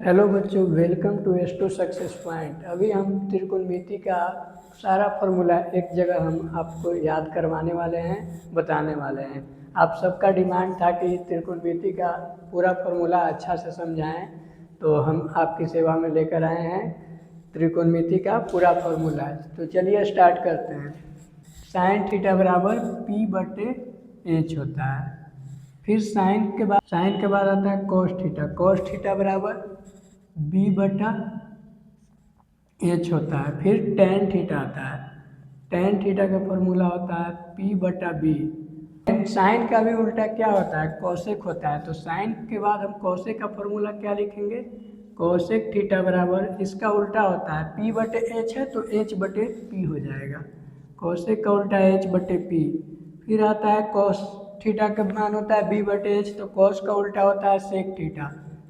Hello बच्चों, welcome to S two success point. अभी हम त्रिकोणमिति का सारा फार्मूला एक जगह हम आपको याद करवाने वाले हैं, बताने वाले हैं। आप सबका डिमांड था कि त्रिकोणमिति का पूरा फार्मूला अच्छा से समझाएं, तो हम आपकी सेवा में लेकर आए हैं त्रिकोणमिति का पूरा फार्मूला। तो चलिए स्टार्ट करते हैं। साइन थीटा बराबर पी बटे एच होता है। फिर साइन के बाद आता है कोस थीटा। कोस थीटा बराबर बी बटा एच होता है। फिर टेन थीटा आता है। टेन थीटा का फॉर्मूला होता है पी बटा बी। साइन का भी उल्टा क्या होता है? कोसेक होता है। तो साइन के बाद हम कोसेक का फॉर्मूला क्या लिखेंगे? कोसेक थीटा बराबर इसका उल्टा होता है पी बटे एच है तो एच बटे पी हो जाएगा। कोसेक का उल्टा एच बटे पी। फिर आता है कोस थीटा का मान होता है बी बटे एच, तो कोस का उल्टा होता है सेक थीटा।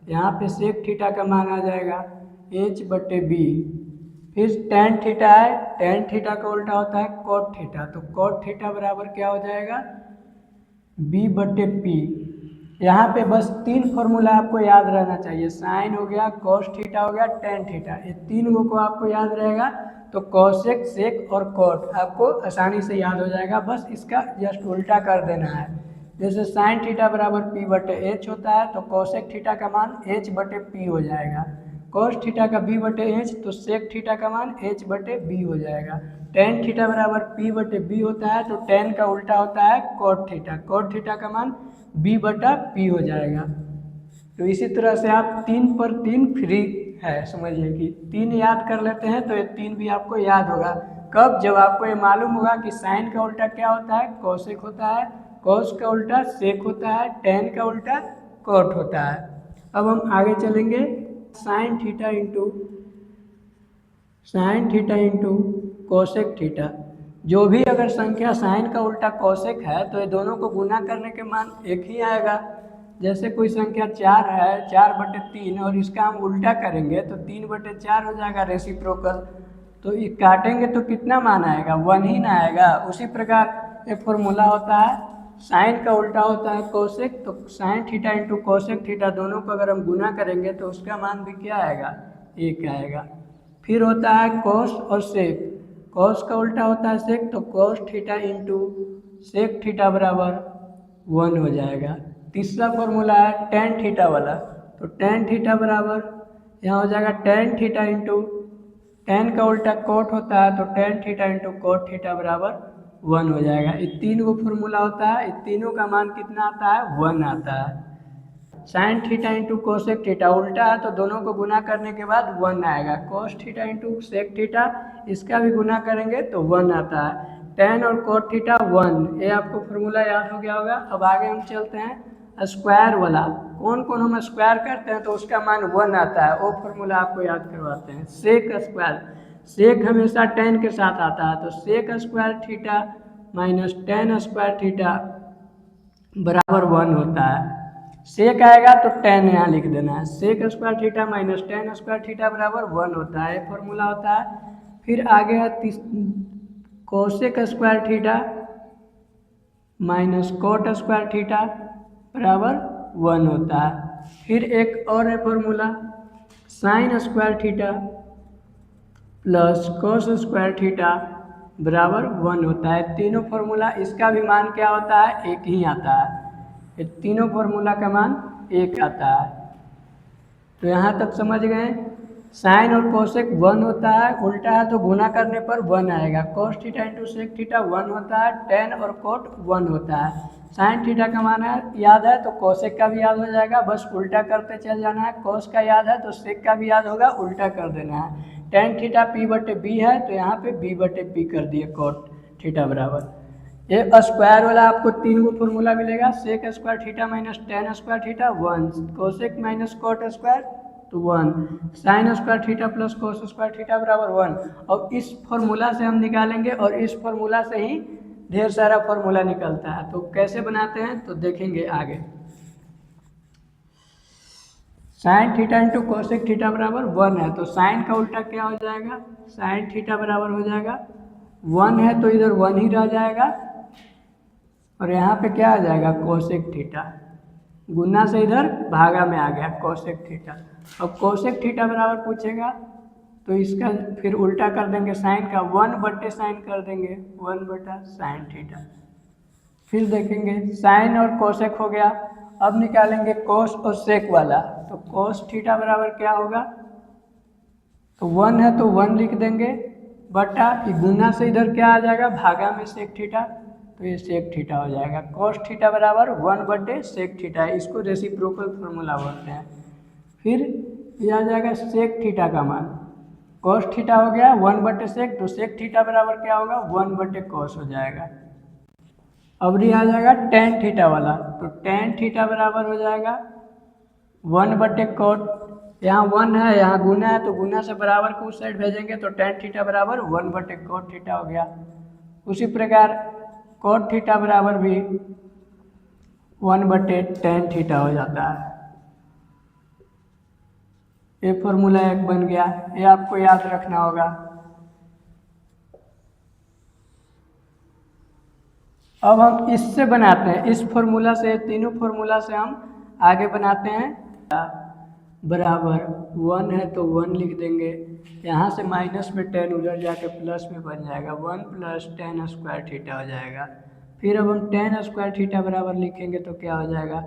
यहाँ पे सेक थीटा का मान आ जाएगा एच बटे बी। फिर टेन थीटा है, टेन थीटा का उल्टा होता है कोट थीटा। तो कोट थीटा बराबर क्या हो जाएगा? बी बटे पी। यहाँ पे बस तीन फॉर्मूला आपको याद रहना चाहिए। साइन हो गया, कोस थीटा हो गया, टेन थीटा। ये तीन को आपको याद रहेगा तो कोसेक, सेक और कोट आपको आसानी से याद हो जाएगा। बस इसका जस्ट उल्टा कर देना है। जैसे साइन थीटा बराबर पी बटे एच होता है तो कोसेक थीटा का मान एच बटे पी हो जाएगा। कोस थीटा का बी बटे एच तो सेक थीटा का मान एच बटे बी हो जाएगा। टेन थीटा बराबर पी बटे बी होता है तो टेन का उल्टा होता है कोट थीटा। कोट थीटा का मान बी बटा पी हो जाएगा। तो इसी तरह से आप तीन पर तीन फ्री है, समझिए कि तीन याद कर लेते हैं तो ये तीन भी आपको याद होगा। कब? जब आपको ये मालूम होगा कि साइन का उल्टा क्या होता है? कोसेक होता है। कोस का उल्टा सेक होता है। टेन का उल्टा कोट होता है। अब हम आगे चलेंगे। Sine theta into cosec theta. जो भी अगर संख्या साइन का उल्टा कोसेक है तो ये दोनों को गुना करने के मान एक ही आएगा। जैसे कोई संख्या 4 है, 4/3, और इसका हम उल्टा करेंगे तो 3/4 हो जाएगा रेसिप्रोकल। तो ये काटेंगे तो कितना मान आएगा? 1 ही ना आएगा। उसी प्रकार एक फॉर्मूला होता है, साइन का उल्टा होता है कोसेक, तो sine theta into cosec theta दोनों को अगर हम गुना करेंगे तो उसका मान भी क्या आएगा? 1 आएगा। फिर होता है कोस और सेक। कोस का उल्टा होता है सेक, तो cos theta into sec theta बराबर 1 हो जाएगा। तीसरा फॉर्मूला है टेन थीटा वाला। तो टेन थीटा बराबर यहाँ हो जाएगा टेन थीटा इंटू टेन का उल्टा कोट होता है तो tan theta into cot theta बराबर 1 हो जाएगा। ये तीन वो फॉर्मूला होता है। इन तीनों का मान कितना आता है? 1 आता है। Sine theta into cosec theta उल्टा है तो दोनों को गुना करने के बाद 1 आएगा। Cos theta into sec theta, इसका भी गुना करेंगे तो 1 आता है। टेन और कोट थीटा 1, ये आपको फॉर्मूला याद हो गया होगा। अब आगे हम चलते हैं स्क्वायर वाला। कौन कौन हम स्क्वायर करते हैं तो उसका मान 1 आता है, वो फॉर्मूला आपको याद करवाते हैं। सेक स्क्वायर, सेक हमेशा टेन के साथ आता है, तो sec square theta minus tan square theta बराबर 1 होता है। सेक आएगा तो टेन यहाँ लिख देना है। Sec square theta minus tan square theta बराबर 1 होता है, फॉर्मूला होता है। फिर आगे है cosec square theta minus cot square theta बराबर 1 होता है। फिर एक और है formula, sign square theta plus cos square theta बराबर 1 होता है। तीनों फॉर्मूला, इसका भी मान क्या होता है? एक ही आता है। ये तीनों फॉर्मूला का मान 1 आता है। तो यहाँ तक समझ गए। साइन और कोसेक 1 होता है, उल्टा है तो गुना करने पर 1 आएगा। Cos theta into sec theta 1 होता है। टेन और कोट 1 होता है। साइन थीटा का मान याद है तो कोसेक का भी याद हो जाएगा, बस उल्टा करते चल जाना है। कोस का याद है तो सेक का भी याद होगा, उल्टा कर देना है। टेन थीटा पी बटे बी है तो यहाँ पे बी बटे पी कर दिए कोट थीटा बराबर। ये स्क्वायर वाला आपको तीन गो फॉर्मूला मिलेगा। Sec square theta minus tan square theta 1, cosec minus cot square तो 1, sine square theta plus cos square theta बराबर 1। और इस फॉर्मूला से हम निकालेंगे और इस फॉर्मूला से ही ढेर सारा फॉर्मूला निकलता है। तो कैसे बनाते हैं तो देखेंगे आगे। Sine theta into cosec theta बराबर 1 है तो साइन का उल्टा क्या हो जाएगा? साइन थीटा बराबर हो जाएगा 1 है तो इधर 1 ही रह जाएगा और यहाँ पे क्या आ जाएगा? Cosec theta. गुना से इधर भागा में आ गया कोसेक थीटा। अब कोसेक थीटा बराबर पूछेगा तो इसका फिर उल्टा कर देंगे साइन का, 1/sin कर देंगे, 1/sin थीटा। फिर देखेंगे साइन और कोसेक हो गया। अब निकालेंगे कोस और सेक वाला, तो कोस थीटा बराबर क्या होगा, तो 1 है तो 1 लिख देंगे बटा गुना से इधर क्या आ जाएगा भागा में सेक थीटा, तो ये सेक थीटा हो जाएगा। कोस थीटा बराबर 1/सेक थीटा, इसको रेसिप्रोकल फार्मूला बोलते हैं। फिर ये आ जाएगा सेक थीटा का मान, कोस थीटा हो गया 1/सेक, तो सेक थीटा बराबर क्या होगा 1/कोस हो जाएगा। अब ये आ जाएगा टेन थीटा वाला, तो टेन थीटा बराबर हो जाएगा 1/कोट, यहाँ 1 है यहाँ गुना है तो गुना से बराबर को उस साइड भेजेंगे तो टेन थीटा बराबर 1/कोट थीटा हो गया। उसी प्रकार कोट थीटा बराबर भी 1/tan थीटा हो जाता है। ये फॉर्मूला एक बन गया, ये आपको याद रखना होगा। अब हम इससे बनाते हैं, इस फॉर्मूला से, तीनों फॉर्मूला से हम आगे बनाते हैं। बराबर 1 है तो 1 लिख देंगे, यहाँ से माइनस में 10 उधर जाके प्लस में बन जाएगा 1 + tan² थीटा हो जाएगा। फिर अब हम tan² थीटा बराबर लिखेंगे तो क्या हो जाएगा,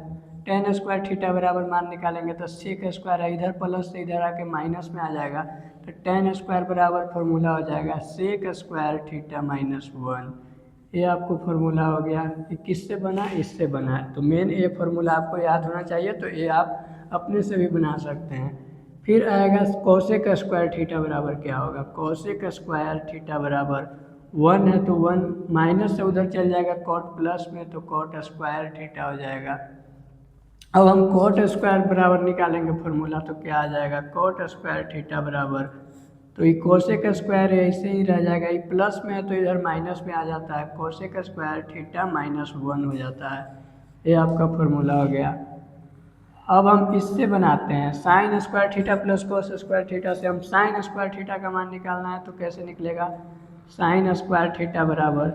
tan² थीटा बराबर मान निकालेंगे तो sec² है, इधर प्लस से इधर आके माइनस में आ जाएगा, तो tan² बराबर फॉर्मूला हो जाएगा sec² थीटा -1। ये आपको फार्मूला हो गया। ये किससे बना, इससे बना है, तो मेन ये फार्मूला आपको याद होना चाहिए, तो ये आप अपने से भी बना सकते हैं। फिर आएगा cosec² थीटा बराबर क्या होगा, cosec² थीटा बराबर 1 है तो 1 माइनस से उधर चल जाएगा cot प्लस में, तो cot² थीटा हो जाएगा। अब हम cot² बराबर निकालेंगे फार्मूला, तो क्या आ जाएगा cot² थीटा बराबर, तो ये cosec² ऐसे ही रह जाएगा, ये प्लस में है तो इधर माइनस में आ जाता है, cosec² थीटा -1 हो जाता है। ये आपका फार्मूला हो गया। अब हम इससे बनाते हैं sin² theta plus cos² theta से हम sin² थीटा का मान निकालना है, तो कैसे निकलेगा, sin² थीटा बराबर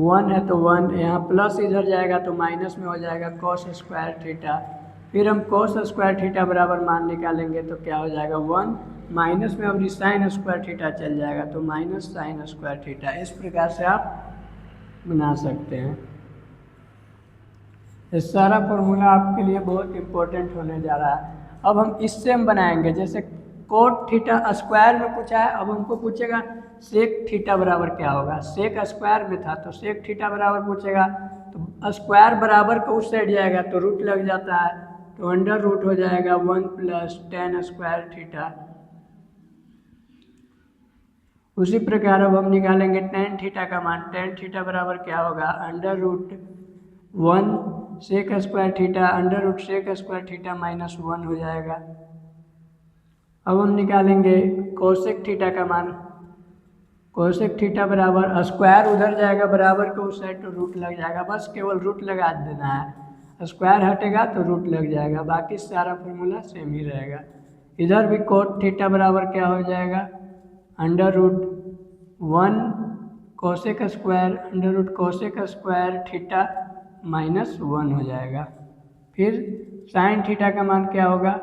1 है तो 1, यहाँ प्लस इधर जाएगा तो माइनस में हो जाएगा cos² थीटा। फिर हम cos² थीटा बराबर मान निकालेंगे तो क्या हो जाएगा 1, माइनस में अब sin² थीटा चल जाएगा तो -sin² थीटा। इस प्रकार से आप बना सकते हैं। ये सारा फॉर्मूला आपके लिए बहुत इम्पोर्टेंट होने जा रहा है। अब हम इससे हम बनाएंगे, जैसे कोट थीटा स्क्वायर में पूछा है, अब हमको पूछेगा सेक थीटा बराबर क्या होगा, सेक स्क्वायर में था तो सेक थीटा बराबर पूछेगा, तो स्क्वायर बराबर को उस साइड जाएगा तो रूट लग जाता है, तो अंडर रूट हो जाएगा 1 + tan² थीटा। उसी प्रकार अब हम निकालेंगे tan थीटा का मान, tan थीटा बराबर क्या होगा, √1 sec² थीटा, √sec² थीटा -1 हो जाएगा। अब हम निकालेंगे कोसेक थीटा का मान, कोसेक थीटा बराबर स्क्वायर उधर जाएगा बराबर को उस साइड तो रूट लग जाएगा, बस केवल रूट लगा देना है, स्क्वायर हटेगा तो रूट लग जाएगा, बाकी सारा फॉर्मूला सेम ही रहेगा। इधर भी कोट थीटा बराबर क्या हो जाएगा, √1 cosec² √cosec² थीटा -1 हो जाएगा। फिर साइन थीटा का मान क्या होगा,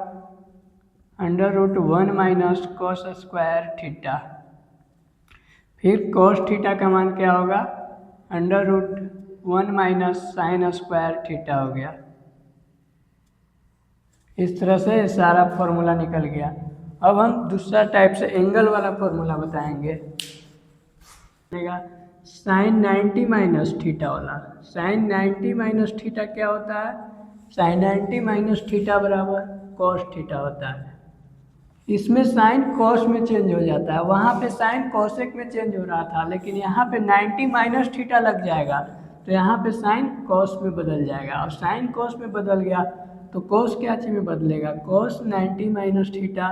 √1 - cos² थीटा। फिर cos थीटा का मान क्या होगा, √1 - sin² थीटा हो गया। इस तरह से सारा फॉर्मूला निकल गया। अब हम दूसरा टाइप से एंगल वाला फॉर्मूला बताएंगे, sin 90 - थीटा वाला। sin 90 - थीटा क्या होता है, sin 90 - थीटा बराबर cos थीटा होता है। इसमें साइन कॉस में चेंज हो जाता है, वहाँ पे साइन कॉसेक में चेंज हो रहा था, लेकिन यहाँ पे 90 - थीटा लग जाएगा तो यहाँ पे साइन कॉस में बदल जाएगा, और साइन कॉस में बदल गया तो कॉस क्या चीज़ में बदलेगा, cos 90 - थीटा,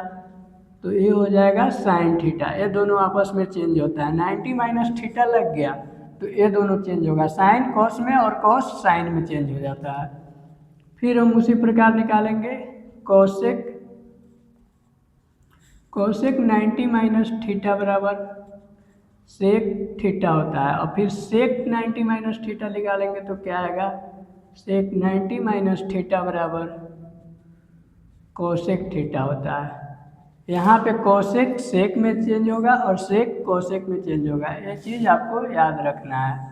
तो ये हो जाएगा साइन थीटा। ये दोनों आपस में चेंज होता है, 90 - थीटा लग गया तो ये दोनों चेंज होगा, साइन कॉस में और कॉस साइन में चेंज हो जाता है। फिर हम उसी प्रकार निकालेंगे कोसेक 90 - थीटा बराबर सेक थीटा होता है, और फिर सेक 90 - थीटा निकालेंगे तो क्या आएगा, सेक 90 माइनस थीटा बराबर कोसेक थीटा होता है। यहाँ पे कोसेक सेक में चेंज होगा और सेक कोसेक में चेंज होगा, ये चीज़ आपको याद रखना है।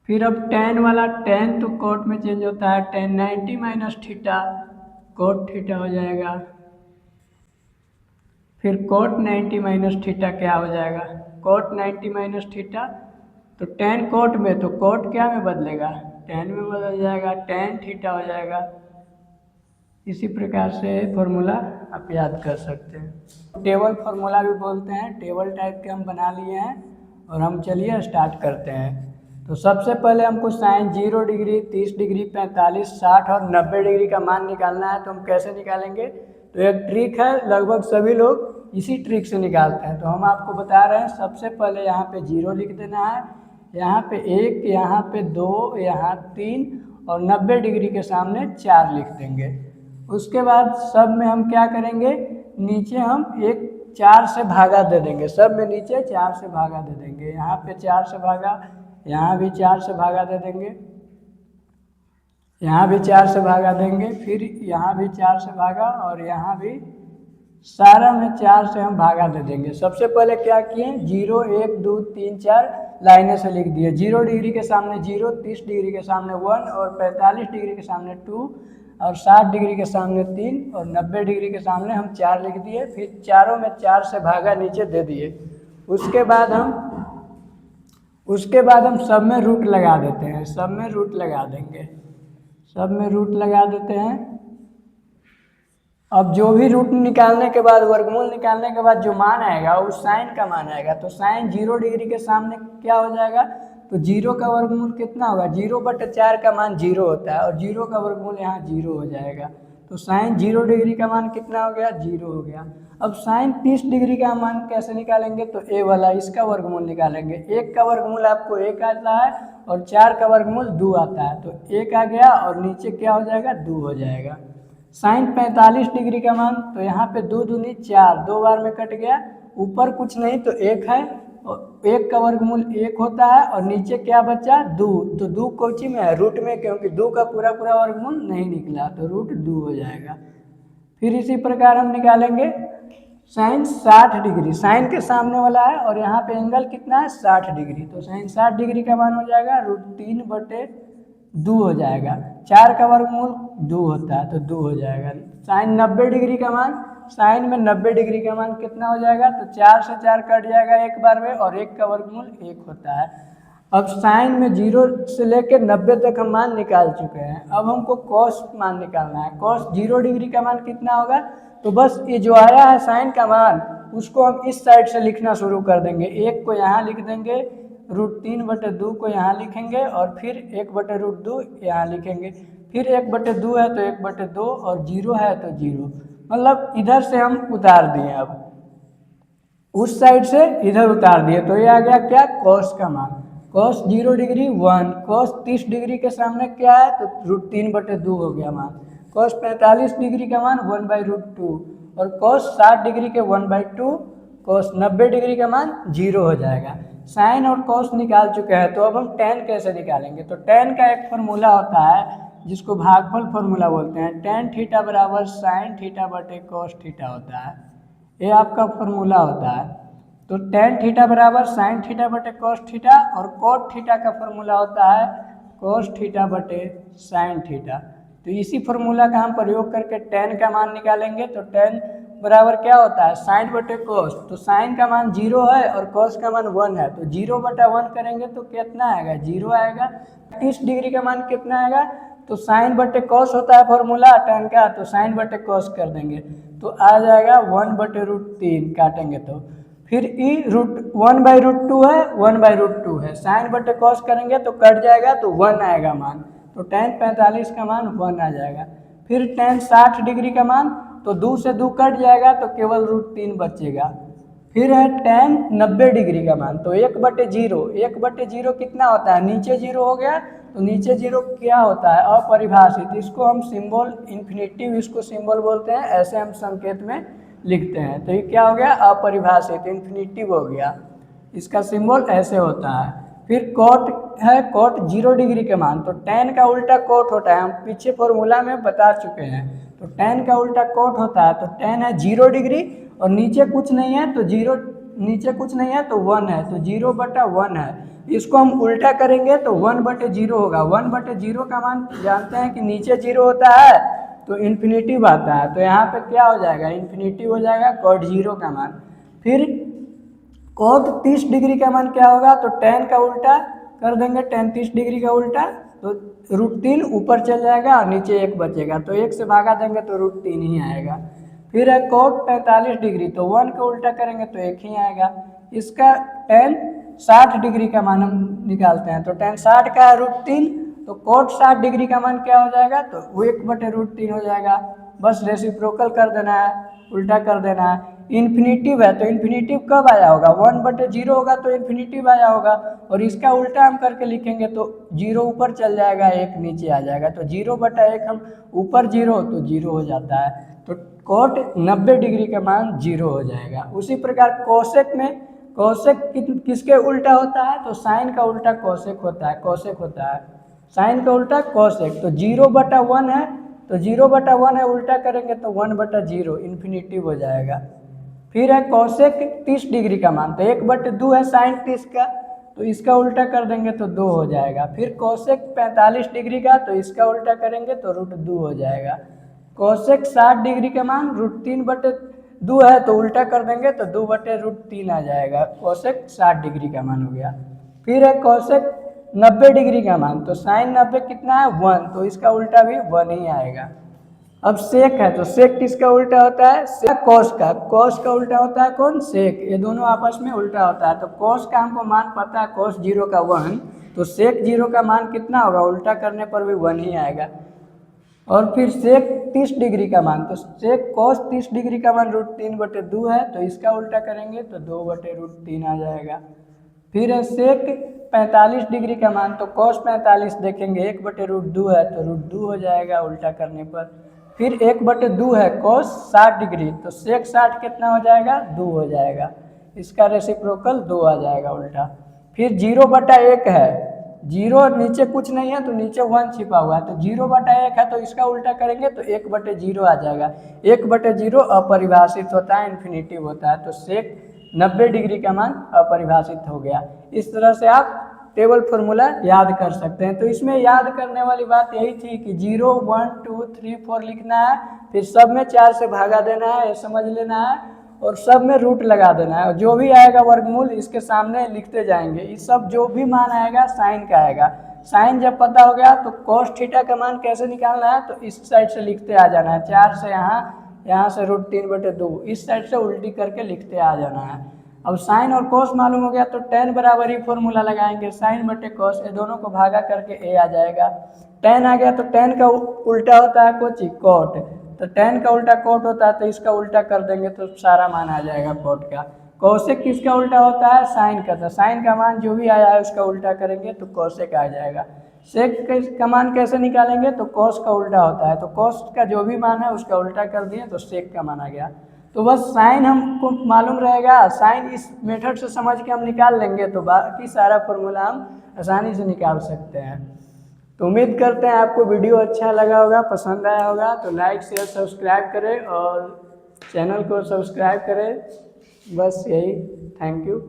फिर अब टेन वाला, टेन तो कोट में चेंज होता है, ten 90 minus theta cot theta हो जाएगा। फिर कोट 90 माइनस थीटा क्या हो जाएगा, कोट 90 माइनस थीटा, तो टेन कोट में तो कोट क्या में बदलेगा, टेन में बदल जाएगा, टेन थीटा हो जाएगा। इसी प्रकार से फॉर्मूला आप याद कर सकते हैं। टेबल फार्मूला भी बोलते हैं, टेबल टाइप के हम बना लिए हैं और हम चलिए स्टार्ट करते हैं। तो सबसे पहले हमको साइन 0 डिग्री, 30 डिग्री, 45, 60 और 90 डिग्री का मान निकालना है। तो हम कैसे निकालेंगे, तो एक ट्रिक है, लगभग सभी लोग इसी ट्रिक से निकालते हैं। तो हम आपको बता रहे हैं, सबसे पहले यहाँ पे 0 लिख देना है, यहाँ पे 1, यहाँ पे 2, यहाँ 3 और 90 डिग्री के सामने 4 लिख देंगे। उसके बाद सब में हम क्या करेंगे, नीचे हम एक 4 से भागा दे देंगे, सब में नीचे 4 से भागा दे देंगे। यहाँ पे 4 से भागा, यहाँ भी 4 से भागा दे देंगे, यहाँ भी 4 से भागा देंगे, फिर यहाँ भी 4 से भागा और यहाँ भी सारा में 4 से हम भागा दे देंगे। सबसे पहले क्या किए, 0, 1, 2, 3, 4 लाइनें से लिख दिए। 0 डिग्री के सामने 0, 30 डिग्री के सामने 1 और 45 डिग्री के सामने 2 और 60 डिग्री के सामने 3 और 90 डिग्री के सामने हम 4 लिख दिए। फिर चारों में 4 से भागा नीचे दे दिए। उसके बाद हम सब में रूट लगा देते हैं, सब में रूट लगा देंगे, सब में रूट लगा देते हैं। अब जो भी रूट निकालने के बाद, वर्गमूल निकालने के बाद जो मान आएगा वो साइन का मान आएगा। तो साइन 0 डिग्री के सामने क्या हो जाएगा, तो 0 का वर्गमूल कितना होगा, 0/4 का मान 0 होता है और 0 का वर्गमूल यहाँ 0 हो जाएगा। तो साइन 0 डिग्री का मान कितना हो गया, 0 हो गया। अब साइन 30 डिग्री का मान कैसे निकालेंगे, तो ए वाला, इसका वर्गमूल निकालेंगे। 1 का वर्गमूल आपको 1 आता है और 4 का वर्गमूल 2 आता है, तो 1 आ गया और नीचे क्या हो जाएगा, 2 हो जाएगा। साइन 45 डिग्री का मान, तो यहाँ पे 2 दूनी 4, 2 बार में कट गया, ऊपर कुछ नहीं तो 1 है और 1 का वर्गमूल 1 होता है और नीचे क्या बचा, 2, तो 2 कोची में है, रूट में, क्योंकि 2 का पूरा वर्गमूल नहीं निकला तो रूट 2 हो जाएगा। फिर इसी प्रकार हम निकालेंगे साइन 60 डिग्री, साइन के सामने वाला है और यहाँ पे एंगल कितना है, 60 डिग्री, तो साइन 60 डिग्री का मान हो जाएगा √3/2 हो जाएगा। 4 का वर्गमूल 2 होता है तो 2 हो जाएगा। साइन 90 डिग्री का मान, साइन में 90 डिग्री का मान कितना हो जाएगा, तो 4 से 4 कट जाएगा एक बार में और 1 का वर्गमूल 1 होता है। अब साइन में 0 से लेकर 90 तक हम मान निकाल चुके हैं। अब हमको कॉस मान निकालना है। कॉस 0 डिग्री का मान कितना होगा, तो बस ये जो आया है साइन का मान, उसको हम इस साइड से लिखना शुरू कर देंगे। 1 को यहाँ लिख देंगे, √3/2 को यहाँ लिखेंगे और फिर 1/√2 यहाँ लिखेंगे। फिर 1/2 है तो 1/2 और 0 है तो 0, मतलब इधर से हम उतार दिए। अब उस साइड से इधर उतार दिए तो ये आ गया क्या, कॉस का मान। कॉस 0 डिग्री 1, कॉस 30 डिग्री के सामने क्या है, तो √3/2 हो गया मान। कॉस 45 डिग्री का मान 1/√2 और कॉस 60 डिग्री के 1/2, कॉस 90 डिग्री का मान 0 हो जाएगा। साइन और कॉस निकाल चुके हैं, तो अब हम tan कैसे निकालेंगे, तो tan का एक फॉर्मूला होता है जिसको भागफल फॉर्मूला बोलते हैं। tan थीटा बराबर साइन थीटा बटे कॉस थीटा होता है, ये आपका फॉर्मूला होता है। तो tan थीटा बराबर साइन थीटा बटे कॉस थीटा और कॉट थीटा का फॉर्मूला होता है कॉस थीटा बटे साइन थीटा। तो इसी फॉर्मूला का हम प्रयोग करके tan का मान निकालेंगे। तो tan बराबर क्या होता है, साइन बटे कॉस, तो साइन का मान 0 है और कॉस का मान 1 है, तो 0/1 करेंगे तो कितना आएगा, 0 आएगा। 30 डिग्री का मान कितना आएगा, तो साइन बटे कॉस होता है फॉर्मूला tan का, तो साइन बटे कॉस कर देंगे तो आ जाएगा 1/√3, काटेंगे तो फिर ई 1/√2 है, 1/√2 है, साइन बटे कॉस करेंगे तो कट जाएगा तो 1 आएगा मान, तो tan 45 का मान 1 आ जाएगा। फिर tan 60 डिग्री का मान, तो 2 से 2 कट जाएगा तो केवल √3 बचेगा। फिर है tan 90 डिग्री का मान, तो 1/0, 1/0 कितना होता है, नीचे 0 हो गया, तो नीचे 0 क्या होता है, अपरिभाषित, इसको हम सिंबल इन्फिनिटिव, इसको सिंबल बोलते हैं, ऐसे हम संकेत में लिखते हैं। तो ये क्या हो गया, अपरिभाषित, इन्फिनिटिव हो गया, इसका सिंबल ऐसे होता है। फिर कॉट है, कॉट 0 डिग्री के मान, तो tan का उल्टा कॉट होता है, हम पीछे फॉर्मूला में बता चुके हैं। तो tan का उल्टा कॉट होता है, तो tan है 0 डिग्री और नीचे कुछ नहीं है तो 0, नीचे कुछ नहीं है तो 1 है, तो 0/1 है। इसको हम उल्टा करेंगे तो 1/0 होगा। 1/0 का मान जानते हैं कि नीचे 0 होता है तो इन्फिनेटिव आता है, तो यहाँ पे क्या हो जाएगा, इन्फिनेटिव हो जाएगा cot 0 का मान। फिर cot 30 डिग्री का मान क्या होगा, तो tan का उल्टा कर देंगे, tan 30 डिग्री का उल्टा, तो √3 ऊपर चल जाएगा और नीचे 1 बचेगा, तो 1 से भागा देंगे तो √3 ही आएगा। फिर है cot 45 डिग्री, तो 1 का उल्टा करेंगे तो 1 ही आएगा। इसका tan 60 डिग्री का मान हम निकालते हैं, तो tan 60 का है √3, तो cot 60 डिग्री का मान क्या हो जाएगा, तो वो 1/√3 हो जाएगा। बस रेसिप्रोकल कर देना है, उल्टा कर देना है। इन्फिनेटिव है तो इन्फिनेटिव कब आया होगा, 1/0 होगा तो इन्फिनेटिव आया होगा, और इसका उल्टा हम करके लिखेंगे तो 0 ऊपर चल जाएगा, 1 नीचे आ जाएगा, तो 0/1 हम ऊपर 0 तो 0 हो जाता है, तो cot 90 डिग्री का मान 0 हो जाएगा। उसी प्रकार कोसेक में, कोसेक किसके उल्टा होता है, तो साइन का उल्टा कोसेक होता है, कोसेक होता है, साइन का उल्टा कोसेक, तो 0/1 है तो 0/1 है, उल्टा करेंगे तो 1/0 इन्फिनेटिव हो जाएगा। फिर है कोसेक 30 डिग्री का मान, तो 1/2 है साइन 30 का, तो इसका उल्टा कर देंगे तो 2 हो जाएगा। फिर कोसेक 45 डिग्री का, तो इसका उल्टा करेंगे तो √2 हो जाएगा। कोसेक 60 डिग्री का मान √3/2 है, तो उल्टा कर देंगे तो 2/√3 आ जाएगा, कोसेक 60 डिग्री का मान हो गया। फिर है कोसेक 90 डिग्री का मान, तो साइन 90 कितना है 1, तो इसका उल्टा भी 1 ही आएगा। अब सेक है, तो सेक किसका उल्टा होता है, सेक कॉस का, कॉस का उल्टा होता है कौन, सेक, ये दोनों आपस में उल्टा होता है। तो कॉस का हमको मान पता है, कॉस 0 का 1, तो सेक 0 का मान कितना होगा, उल्टा करने पर भी 1 ही आएगा। और फिर सेक 30 डिग्री का मान, तो सेक कॉस 30 डिग्री का मान √3/2 है, तो इसका उल्टा करेंगे तो 2/√3 आ जाएगा। फिर है सेक 45 डिग्री का मान, तो कॉस 45 देखेंगे 1/√2 है, तो √2 हो जाएगा उल्टा करने पर। फिर 1/2 है कॉस 60 डिग्री, तो सेक 60 कितना हो जाएगा, 2 हो जाएगा, इसका रेसिप्रोकल 2 आ जाएगा उल्टा। फिर 0/1 है, 0 नीचे कुछ नहीं है तो नीचे 1 छिपा हुआ है, तो 0/1 है, तो इसका उल्टा करेंगे तो 1/0 आ जाएगा। 1/0 अपरिभाषित होता है, इन्फिनेटिव होता है, तो सेक 90 डिग्री का मान अपरिभाषित हो गया। इस तरह से आप टेबल फॉर्मूला याद कर सकते हैं। तो इसमें याद करने वाली बात यही थी कि 0, 1, 2, 3, 4 लिखना है, फिर सब में 4 से भागा देना है, ये समझ लेना है, और सब में रूट लगा देना है, और जो भी आएगा वर्गमूल इसके सामने लिखते जाएंगे। इस सब जो भी मान आएगा साइन का आएगा। साइन जब पता हो गया तो cos थीटा का मान कैसे निकालना है, तो इस साइड से लिखते आ जाना है, 4 से यहाँ से √3/2, इस साइड से उल्टी करके लिखते आ जाना है। अब साइन और कोस मालूम हो गया तो tan बराबर ही फॉर्मूला लगाएंगे, sin/cos, ये दोनों को भागा करके a आ जाएगा। tan आ गया तो tan का उल्टा होता है कोची, cot, तो tan का उल्टा cot होता है, तो इसका उल्टा कर देंगे तो सारा मान आ जाएगा cot का। कोसेक किसका उल्टा होता है, साइन का, तो साइन का मान जो भी आया है उसका उल्टा करेंगे तो कोसेक आ जाएगा। सेक का मान कैसे निकालेंगे, तो कॉस का उल्टा होता है, तो कॉस का जो भी मान है उसका उल्टा कर दिए तो सेक का मान आ गया। तो बस साइन हमको मालूम रहेगा, साइन इस मेथड से समझ के हम निकाल लेंगे तो बाकी सारा फॉर्मूला हम आसानी से निकाल सकते हैं। तो उम्मीद करते हैं आपको वीडियो अच्छा लगा होगा, पसंद आया होगा, तो लाइक शेयर सब्सक्राइब करें और चैनल को सब्सक्राइब करें। बस यही, थैंक यू।